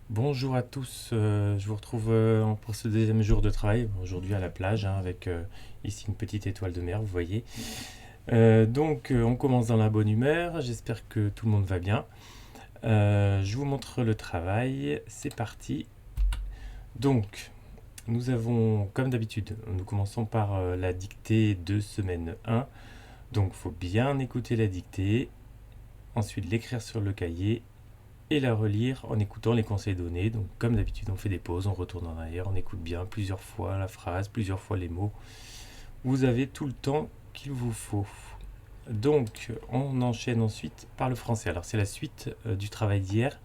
Bonjour à tous, je vous retrouve pour ce deuxième jour de travail, aujourd'hui à la plage, hein, avec ici une petite étoile de mer, vous voyez. On commence dans la bonne humeur, j'espère que tout le monde va bien. Je vous montre le travail, c'est parti. Donc, nous avons, comme d'habitude, nous commençons par la dictée de semaine 1. Donc, il faut bien écouter la dictée, ensuite l'écrire sur le cahier et la relire en écoutant les conseils donnés. Donc, comme d'habitude, on fait des pauses, on retourne en arrière, on écoute bien plusieurs fois la phrase, plusieurs fois les mots. Vous avez tout le temps qu'il vous faut. Donc, on enchaîne ensuite par le français. Alors, c'est la suite du travail d'hier.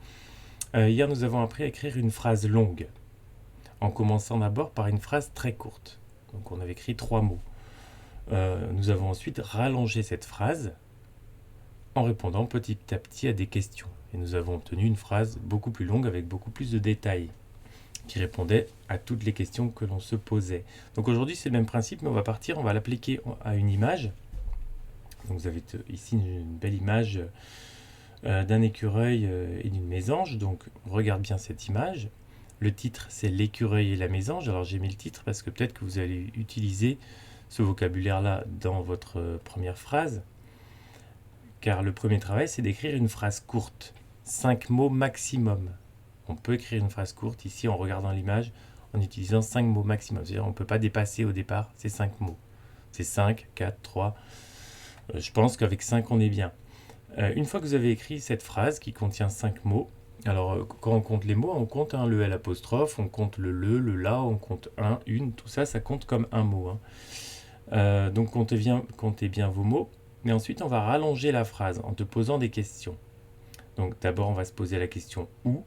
Hier, nous avons appris à écrire une phrase longue, en commençant d'abord par une phrase très courte. Donc, on avait écrit 3 mots. Nous avons ensuite rallongé cette phrase en répondant petit à petit à des questions. Et nous avons obtenu une phrase beaucoup plus longue avec beaucoup plus de détails qui répondait à toutes les questions que l'on se posait. Donc aujourd'hui c'est le même principe mais on va l'appliquer à une image. Donc vous avez ici une belle image d'un écureuil et d'une mésange. Donc regarde bien cette image. Le titre c'est l'écureuil et la mésange. Alors j'ai mis le titre parce que peut-être que vous allez utiliser ce vocabulaire là dans votre première phrase. Car le premier travail, c'est d'écrire une phrase courte, 5 mots maximum. On peut écrire une phrase courte ici en regardant l'image en utilisant 5 mots maximum. C'est-à-dire on ne peut pas dépasser au départ ces 5 mots. C'est 5, 4, 3. Je pense qu'avec 5, on est bien. Une fois que vous avez écrit cette phrase qui contient 5 mots, alors quand on compte les mots, on compte le L apostrophe, on compte le la, on compte un, une, tout ça, ça compte comme un mot. Donc comptez bien vos mots. Mais ensuite, on va rallonger la phrase en te posant des questions. Donc d'abord, on va se poser la question où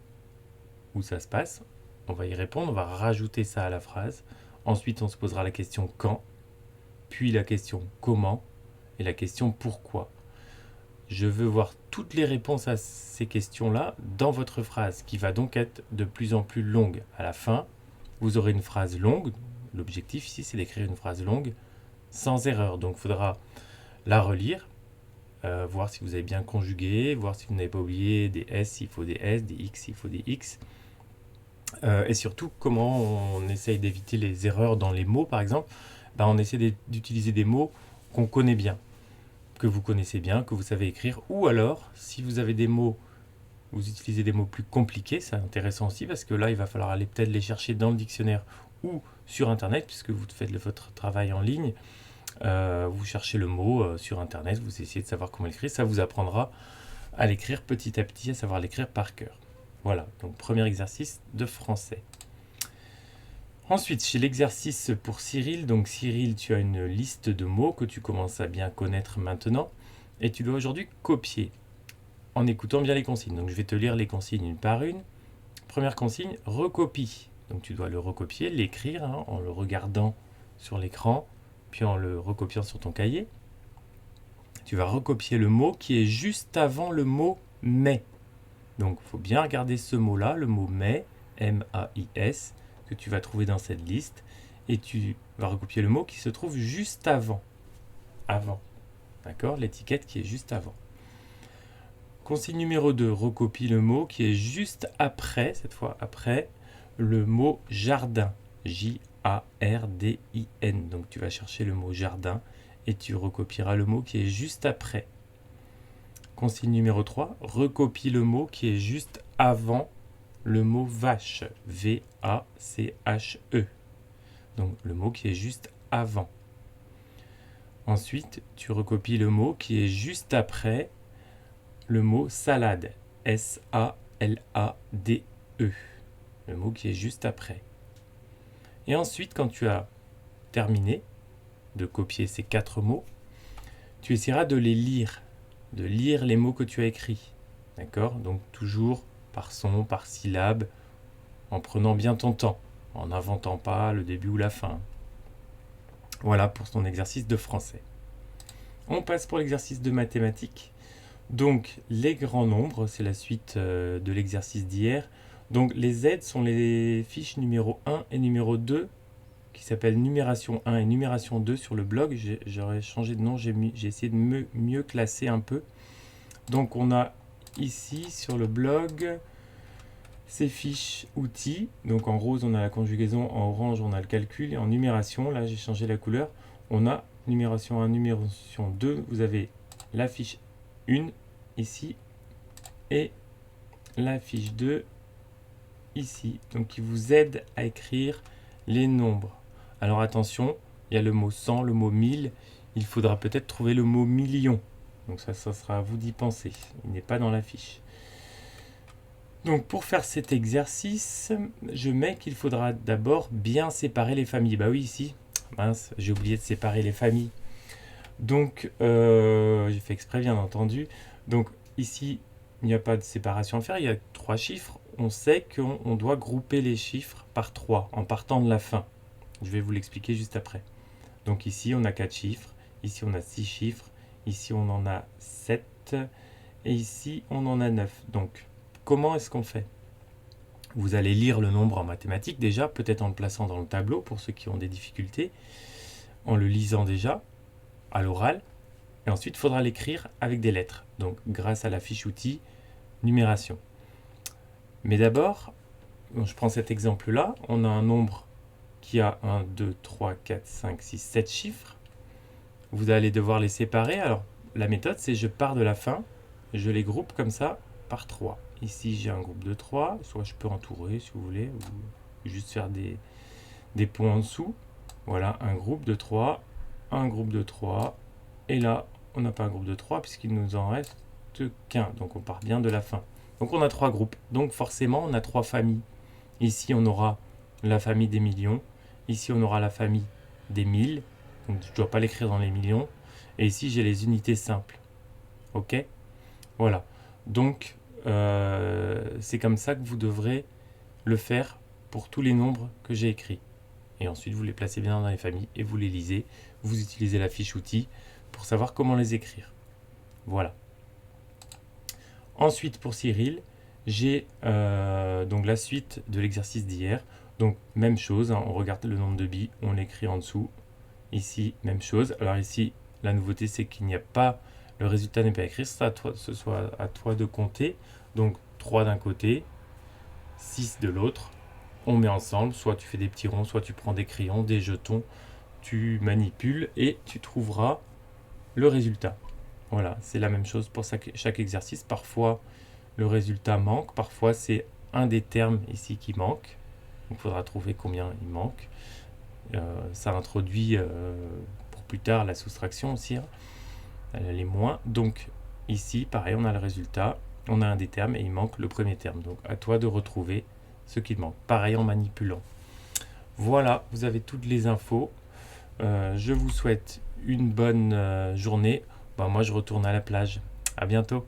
ça se passe. On va y répondre, on va rajouter ça à la phrase. Ensuite, on se posera la question quand, puis la question comment et la question pourquoi. Je veux voir toutes les réponses à ces questions-là dans votre phrase, qui va donc être de plus en plus longue. À la fin, vous aurez une phrase longue. L'objectif ici, c'est d'écrire une phrase longue sans erreur. Donc il faudra la relire, voir si vous avez bien conjugué, voir si vous n'avez pas oublié des S s'il faut des S, des X s'il faut des X. Et surtout, comment on essaye d'éviter les erreurs dans les mots, par exemple. On essaie d'utiliser des mots qu'on connaît bien, que vous connaissez bien, que vous savez écrire. Ou alors, si vous avez des mots, vous utilisez des mots plus compliqués, c'est intéressant aussi, parce que là, il va falloir aller peut-être les chercher dans le dictionnaire ou sur Internet, puisque vous faites votre travail en ligne. Vous cherchez le mot sur Internet, vous essayez de savoir comment l'écrire, ça vous apprendra à l'écrire petit à petit, à savoir l'écrire par cœur. Voilà, donc premier exercice de français. Ensuite, chez l'exercice pour Cyril, donc Cyril, tu as une liste de mots que tu commences à bien connaître maintenant, et tu dois aujourd'hui copier en écoutant bien les consignes. Donc je vais te lire les consignes une par une. Première consigne, recopie. Donc tu dois le recopier, l'écrire en le regardant sur l'écran, puis en le recopiant sur ton cahier. Tu vas recopier le mot qui est juste avant le mot mais. Donc il faut bien regarder ce mot-là, le mot mais, M-A-I-S, que tu vas trouver dans cette liste. Et tu vas recopier le mot qui se trouve juste avant. Avant. D'accord? L'étiquette qui est juste avant. Consigne numéro 2, recopie le mot qui est juste après, cette fois après, le mot jardin. J-A-R-D-I-N. Donc tu vas chercher le mot jardin et tu recopieras le mot qui est juste après. Consigne numéro 3, recopie le mot qui est juste avant le mot vache. V-A-C-H-E. Donc le mot qui est juste avant. Ensuite, tu recopies le mot qui est juste après le mot salade. S-A-L-A-D-E. Le mot qui est juste après. Et ensuite, quand tu as terminé de copier ces 4 mots, tu essaieras de les lire, de lire les mots que tu as écrits. D'accord? Donc toujours par son, par syllabe, en prenant bien ton temps, en n'inventant pas le début ou la fin. Voilà pour ton exercice de français. On passe pour l'exercice de mathématiques. Donc les grands nombres, c'est la suite de l'exercice d'hier. Donc les Z sont les fiches numéro 1 et numéro 2 qui s'appellent numération 1 et numération 2 sur le blog. J'aurais changé de nom, j'ai essayé de mieux classer un peu. Donc on a ici sur le blog ces fiches outils. Donc en rose, on a la conjugaison, en orange, on a le calcul, et en numération, là j'ai changé la couleur, on a numération 1, numération 2, vous avez la fiche 1 ici, et la fiche 2 ici, donc qui vous aide à écrire les nombres. Alors attention, il y a le mot 100, le mot 1000, il faudra peut-être trouver le mot million. Donc ça sera à vous d'y penser, il n'est pas dans la fiche. Donc pour faire cet exercice, je mets qu'il faudra d'abord bien séparer les familles. Bah oui, ici, mince, j'ai oublié de séparer les familles. Donc j'ai fait exprès bien entendu. Donc ici, il n'y a pas de séparation à faire, il y a 3 chiffres. On sait qu'on doit grouper les chiffres par 3 en partant de la fin. Je vais vous l'expliquer juste après. Donc ici, on a 4 chiffres, ici on a 6 chiffres, ici on en a 7 et ici on en a 9. Donc comment est-ce qu'on fait? Vous allez lire le nombre en mathématiques déjà, peut-être en le plaçant dans le tableau pour ceux qui ont des difficultés, en le lisant déjà à l'oral, et ensuite il faudra l'écrire avec des lettres, donc grâce à la fiche outil numération. Mais d'abord, je prends cet exemple-là, on a un nombre qui a 1, 2, 3, 4, 5, 6, 7 chiffres. Vous allez devoir les séparer. Alors, la méthode, c'est je pars de la fin, je les groupe comme ça par 3. Ici, j'ai un groupe de 3, soit je peux entourer si vous voulez, ou juste faire des points en dessous. Voilà, un groupe de 3, un groupe de 3, et là, on n'a pas un groupe de 3 puisqu'il nous en reste qu'un. Donc, on part bien de la fin. Donc, on a 3 groupes. Donc, forcément, on a 3 familles. Ici, on aura la famille des millions. Ici, on aura la famille des 1000. Donc, je ne dois pas l'écrire dans les millions. Et ici, j'ai les unités simples. OK? Voilà. Donc, c'est comme ça que vous devrez le faire pour tous les nombres que j'ai écrits. Et ensuite, vous les placez bien dans les familles et vous les lisez. Vous utilisez la fiche outil pour savoir comment les écrire. Voilà. Ensuite, pour Cyril, j'ai donc la suite de l'exercice d'hier. Donc, même chose, hein, on regarde le nombre de billes, on l'écrit en dessous. Ici, même chose. Alors ici, la nouveauté, c'est qu'il n'y a pas, le résultat n'est pas écrit, ce soit à toi de compter. Donc, 3 d'un côté, 6 de l'autre. On met ensemble, soit tu fais des petits ronds, soit tu prends des crayons, des jetons, tu manipules et tu trouveras le résultat. Voilà, c'est la même chose pour chaque exercice. Parfois, le résultat manque, parfois c'est un des termes ici qui manque. Il faudra trouver combien il manque. Ça introduit pour plus tard la soustraction aussi, hein, les moins. Donc ici, pareil, on a le résultat, on a un des termes et il manque le premier terme. Donc à toi de retrouver ce qu'il manque. Pareil en manipulant. Voilà, vous avez toutes les infos. Je vous souhaite une bonne journée. Moi, je retourne à la plage. À bientôt.